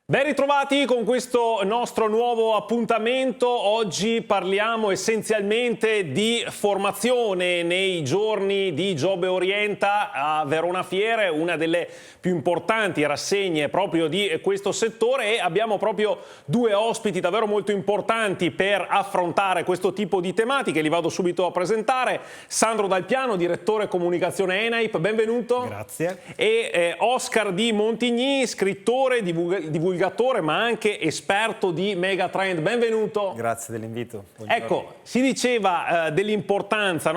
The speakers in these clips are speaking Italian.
Ben ritrovati con questo nostro nuovo appuntamento. Oggi parliamo essenzialmente di formazione nei giorni di Giobbe Orienta a Verona Fiere, una delle più importanti rassegne proprio di questo settore, e abbiamo proprio due ospiti davvero molto importanti per affrontare questo tipo di tematiche. Li vado subito a presentare. Sandro Dal Piano, direttore comunicazione ENAIP, benvenuto. Grazie. E Oscar Di Montigny, scrittore, divulgatore ma anche esperto di Megatrend. Benvenuto. Grazie dell'invito. Buongiorno. Ecco, si diceva dell'importanza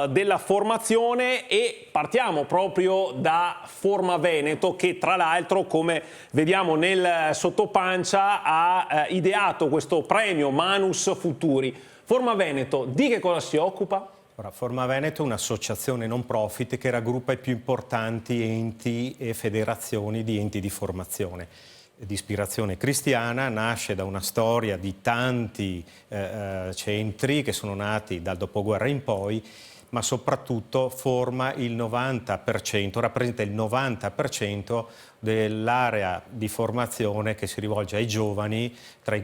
della formazione, e partiamo proprio da Forma Veneto, che tra l'altro, come vediamo nel sottopancia, ha ideato questo premio Manus Futuri. Forma Veneto di che cosa si occupa? Ora, Forma Veneto è un'associazione non profit che raggruppa i più importanti enti e federazioni di enti di formazione di ispirazione cristiana. Nasce da una storia di tanti centri che sono nati dal dopoguerra in poi, ma soprattutto forma il 90%, rappresenta il 90% dell'area di formazione che si rivolge ai giovani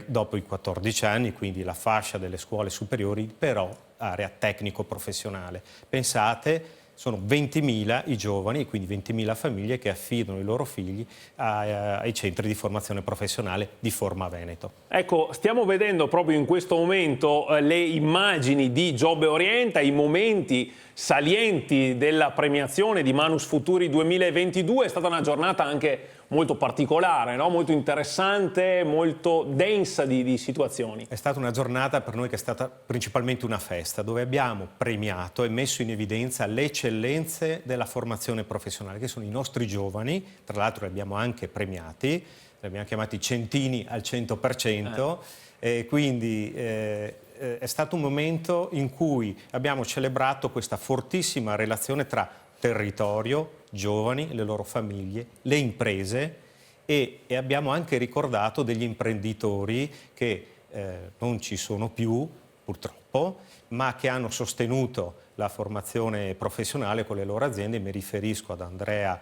dopo i 14 anni, quindi la fascia delle scuole superiori, però area tecnico-professionale. Pensate, sono 20.000 i giovani, quindi 20.000 famiglie che affidano i loro figli ai centri di formazione professionale di Forma Veneto. Ecco, stiamo vedendo proprio in questo momento le immagini di Giobbe Orienta, i momenti salienti della premiazione di Manus Futuri 2022. È stata una giornata anche molto particolare, no? Molto interessante, molto densa di situazioni. È stata una giornata per noi che è stata principalmente una festa, dove abbiamo premiato e messo in evidenza le eccellenze della formazione professionale, che sono i nostri giovani. Tra l'altro li abbiamo anche premiati, li abbiamo chiamati centini al 100%, quindi è stato un momento in cui abbiamo celebrato questa fortissima relazione tra territorio, giovani, le loro famiglie, le imprese, e abbiamo anche ricordato degli imprenditori che non ci sono più, purtroppo, ma che hanno sostenuto la formazione professionale con le loro aziende. Mi riferisco ad Andrea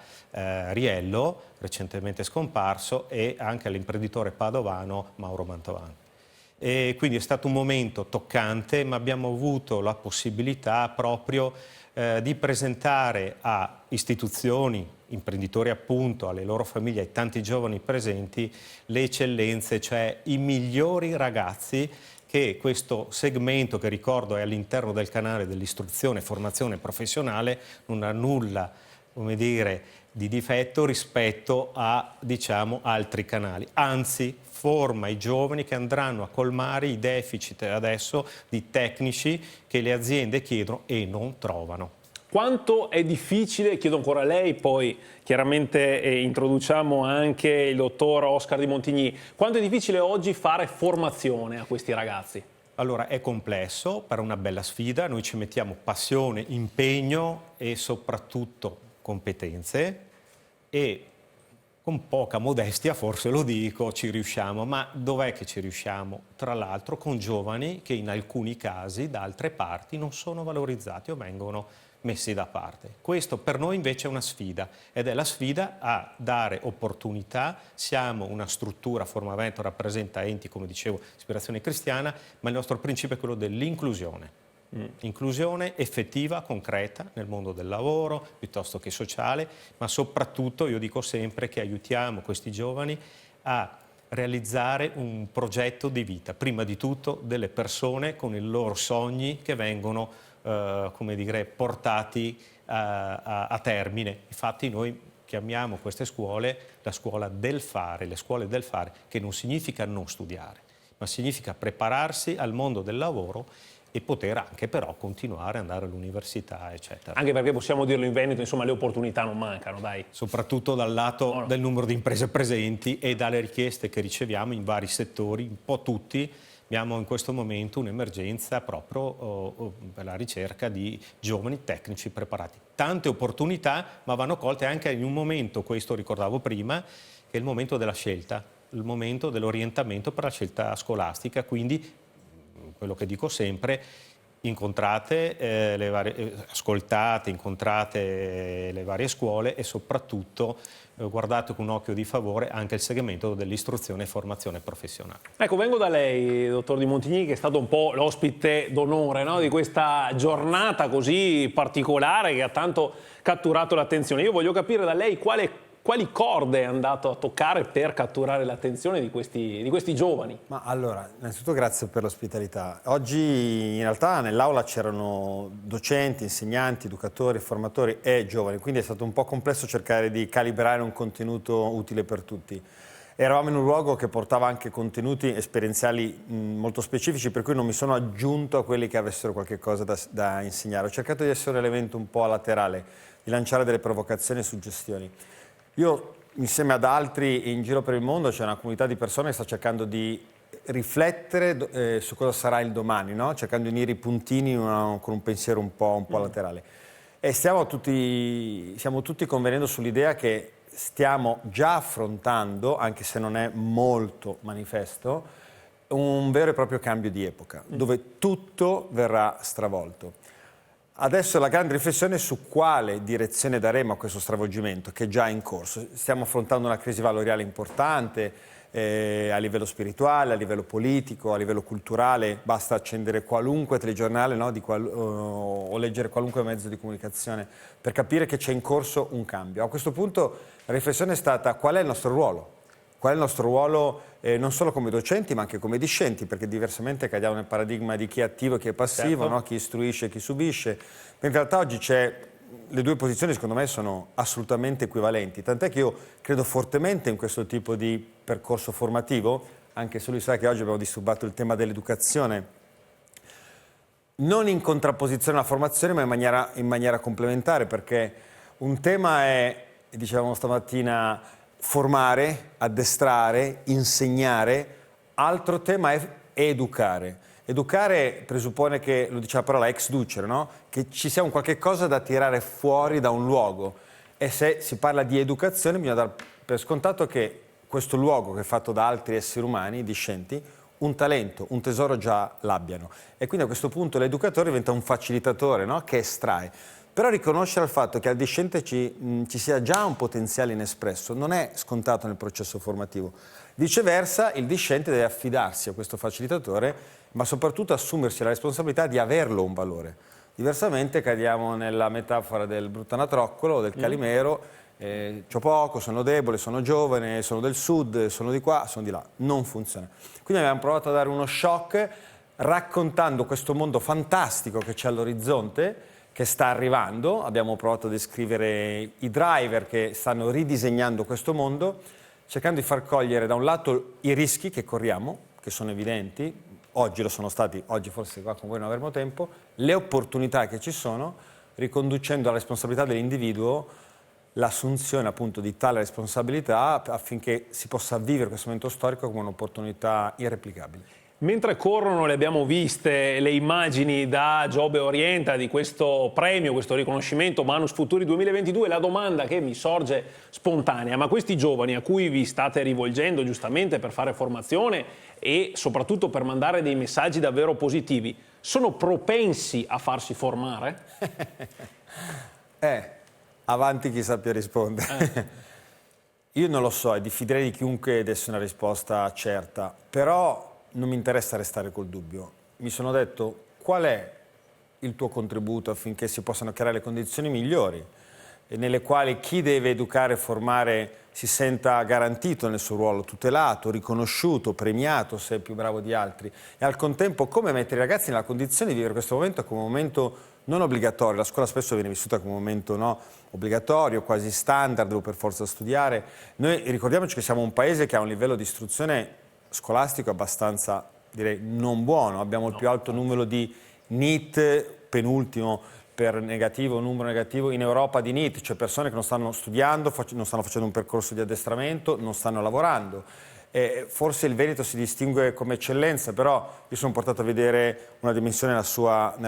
Riello, recentemente scomparso, e anche all'imprenditore padovano Mauro Mantovani. E quindi è stato un momento toccante, ma abbiamo avuto la possibilità proprio di presentare a istituzioni, imprenditori appunto, alle loro famiglie, ai tanti giovani presenti, le eccellenze, cioè i migliori ragazzi che questo segmento, che ricordo è all'interno del canale dell'istruzione e formazione professionale, non ha nulla, come dire, di difetto rispetto a, diciamo, altri canali. Anzi, forma i giovani che andranno a colmare i deficit adesso di tecnici che le aziende chiedono e non trovano. Quanto è difficile, chiedo ancora a lei, poi chiaramente introduciamo anche il dottor Oscar Di Montigny, quanto è difficile oggi fare formazione a questi ragazzi? Allora, è complesso, per una bella sfida. Noi ci mettiamo passione, impegno e soprattutto competenze, e con poca modestia, forse lo dico, ci riusciamo. Ma dov'è che ci riusciamo? Tra l'altro con giovani che in alcuni casi da altre parti non sono valorizzati o vengono messi da parte. Questo per noi invece è una sfida, ed è la sfida a dare opportunità. Siamo una struttura, Forma Veneto rappresenta enti, come dicevo, ispirazione cristiana, ma il nostro principio è quello dell'inclusione. Inclusione effettiva, concreta nel mondo del lavoro, piuttosto che sociale, ma soprattutto io dico sempre che aiutiamo questi giovani a realizzare un progetto di vita, prima di tutto delle persone con i loro sogni che vengono come dire, portati a termine. Infatti noi chiamiamo queste scuole la scuola del fare, le scuole del fare, che non significa non studiare, ma significa prepararsi al mondo del lavoro e poter anche però continuare ad andare all'università, eccetera. Anche perché possiamo dirlo, in Veneto, insomma, le opportunità non mancano, dai. Soprattutto dal lato del numero di imprese presenti e dalle richieste che riceviamo in vari settori, un po' tutti. Abbiamo in questo momento un'emergenza proprio per la ricerca di giovani tecnici preparati. Tante opportunità, ma vanno colte anche in un momento, questo ricordavo prima, che è il momento della scelta, il momento dell'orientamento per la scelta scolastica. Quindi, quello che dico sempre, incontrate ascoltate, incontrate le varie scuole e soprattutto guardate con un occhio di favore anche il segmento dell'istruzione e formazione professionale. Ecco, vengo da lei, dottor Di Montigny, che è stato un po' l'ospite d'onore, no, di questa giornata così particolare che ha tanto catturato l'attenzione. Io voglio capire da lei quali corde è andato a toccare per catturare l'attenzione di questi giovani. Ma allora, innanzitutto grazie per l'ospitalità. Oggi in realtà nell'aula c'erano docenti, insegnanti, educatori, formatori e giovani, quindi è stato un po' complesso cercare di calibrare un contenuto utile per tutti. Eravamo in un luogo che portava anche contenuti esperienziali molto specifici, per cui non mi sono aggiunto a quelli che avessero qualche cosa da insegnare. Ho cercato di essere un elemento un po' laterale, di lanciare delle provocazioni e suggestioni. Io, insieme ad altri in giro per il mondo, c'è una comunità di persone che sta cercando di riflettere su cosa sarà il domani, no? Cercando di unire i puntini con un pensiero un po' laterale. E siamo tutti convenendo sull'idea che stiamo già affrontando, anche se non è molto manifesto, un vero e proprio cambio di epoca, dove tutto verrà stravolto. Adesso la grande riflessione è su quale direzione daremo a questo stravolgimento che è già in corso. Stiamo affrontando una crisi valoriale importante a livello spirituale, a livello politico, a livello culturale. Basta accendere qualunque telegiornale, no, o leggere qualunque mezzo di comunicazione per capire che c'è in corso un cambio. A questo punto la riflessione è stata: qual è il nostro ruolo? Qual è il nostro ruolo non solo come docenti ma anche come discenti, perché diversamente cadiamo nel paradigma di chi è attivo e chi è passivo, certo, no? Chi istruisce e chi subisce. In realtà oggi le due posizioni secondo me sono assolutamente equivalenti, tant'è che io credo fortemente in questo tipo di percorso formativo, anche se lui sa che oggi abbiamo disturbato il tema dell'educazione, non in contrapposizione alla formazione ma in maniera complementare, perché un tema è, dicevamo stamattina, formare, addestrare, insegnare, altro tema è educare. Educare presuppone che, lo dice la parola ex ducere, no? Che ci sia un qualche cosa da tirare fuori da un luogo, e se si parla di educazione bisogna dare per scontato che questo luogo, che è fatto da altri esseri umani, discenti, un talento, un tesoro già l'abbiano, e quindi a questo punto l'educatore diventa un facilitatore, no? Che estrae. Però riconoscere il fatto che al discente ci sia già un potenziale inespresso non è scontato nel processo formativo. Viceversa, il discente deve affidarsi a questo facilitatore, ma soprattutto assumersi la responsabilità di averlo un valore. Diversamente cadiamo nella metafora del bruttanatroccolo o del calimero, c'ho poco, sono debole, sono giovane, sono del sud, sono di qua, sono di là. Non funziona. Quindi abbiamo provato a dare uno shock raccontando questo mondo fantastico che c'è all'orizzonte, che sta arrivando. Abbiamo provato a descrivere i driver che stanno ridisegnando questo mondo, cercando di far cogliere da un lato i rischi che corriamo, che sono evidenti, oggi lo sono stati, oggi forse qua con voi non avremo tempo, le opportunità che ci sono, riconducendo alla responsabilità dell'individuo l'assunzione appunto di tale responsabilità affinché si possa vivere questo momento storico come un'opportunità irreplicabile. Mentre corrono, le abbiamo viste le immagini da Giobbe Orienta di questo premio, questo riconoscimento Manus Futuri 2022, la domanda che mi sorge spontanea: ma questi giovani a cui vi state rivolgendo giustamente per fare formazione e soprattutto per mandare dei messaggi davvero positivi, sono propensi a farsi formare? Avanti chi sappia rispondere. Io non lo so, e diffiderei di chiunque desse una risposta certa, però non mi interessa restare col dubbio. Mi sono detto: qual è il tuo contributo affinché si possano creare le condizioni migliori nelle quali chi deve educare e formare si senta garantito nel suo ruolo, tutelato, riconosciuto, premiato se è più bravo di altri, e al contempo come mettere i ragazzi nella condizione di vivere questo momento come un momento non obbligatorio. La scuola spesso viene vissuta come un momento obbligatorio, quasi standard, devo per forza studiare. Noi ricordiamoci che siamo un paese che ha un livello di istruzione scolastico abbastanza, direi, non buono. Abbiamo il più alto numero di NEET, penultimo per numero negativo in Europa di NEET, cioè persone che non stanno studiando, non stanno facendo un percorso di addestramento, non stanno lavorando. Forse il Veneto si distingue come eccellenza, però io sono portato a vedere una dimensione nella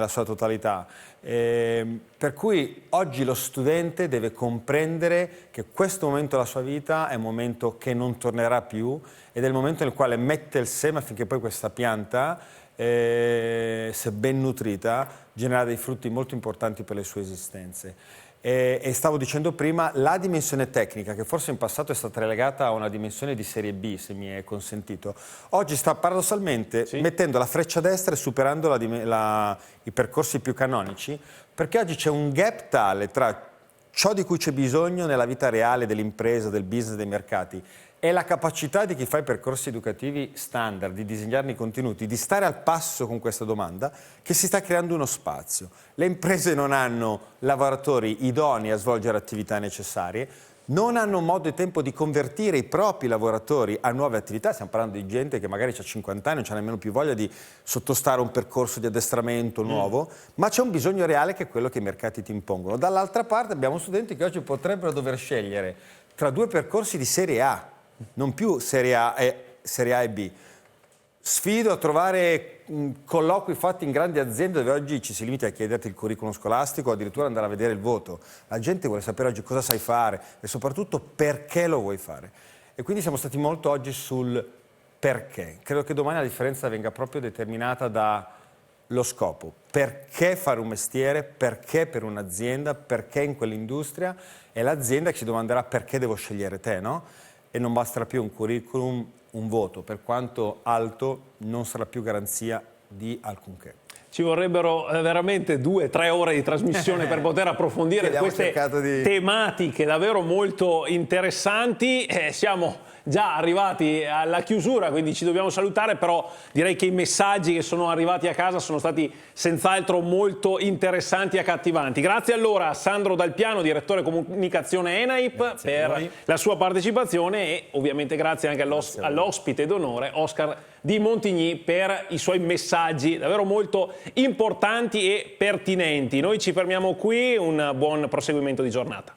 sua totalità. Per cui oggi lo studente deve comprendere che questo momento della sua vita è un momento che non tornerà più, ed è il momento nel quale mette il seme affinché poi questa pianta se ben nutrita, genera dei frutti molto importanti per le sue esistenze. E stavo dicendo prima, la dimensione tecnica, che forse in passato è stata relegata a una dimensione di serie B, se mi è consentito, oggi sta paradossalmente mettendo la freccia destra e superando i percorsi più canonici, perché oggi c'è un gap tale tra ciò di cui c'è bisogno nella vita reale dell'impresa, del business, dei mercati, e la capacità di chi fa i percorsi educativi standard, di disegnarne i contenuti, di stare al passo con questa domanda, che si sta creando uno spazio. Le imprese non hanno lavoratori idonei a svolgere attività necessarie, non hanno modo e tempo di convertire i propri lavoratori a nuove attività. Stiamo parlando di gente che magari ha 50 anni, non c'ha nemmeno più voglia di sottostare a un percorso di addestramento nuovo, ma c'è un bisogno reale che è quello che i mercati ti impongono. Dall'altra parte abbiamo studenti che oggi potrebbero dover scegliere tra due percorsi di serie A, non più serie A e B. Sfido a trovare colloqui fatti in grandi aziende dove oggi ci si limita a chiederti il curriculum scolastico o addirittura andare a vedere il voto. La gente vuole sapere oggi cosa sai fare e soprattutto perché lo vuoi fare. E quindi siamo stati molto oggi sul perché. Credo che domani la differenza venga proprio determinata dallo scopo. Perché fare un mestiere, perché per un'azienda, perché in quell'industria, e l'azienda che si domanderà perché devo scegliere te, no? E non basterà più un curriculum, un voto, per quanto alto, non sarà più garanzia di alcunché. Ci vorrebbero veramente 2 o 3 ore di trasmissione per poter approfondire queste tematiche davvero molto interessanti. Siamo già arrivati alla chiusura, quindi ci dobbiamo salutare, però direi che i messaggi che sono arrivati a casa sono stati senz'altro molto interessanti e accattivanti. Grazie allora a Sandro Dal Piano, direttore comunicazione ENAIP, per la sua partecipazione, e ovviamente grazie anche all'ospite d'onore Oscar Di Montigny per i suoi messaggi davvero molto importanti e pertinenti. Noi ci fermiamo qui, un buon proseguimento di giornata.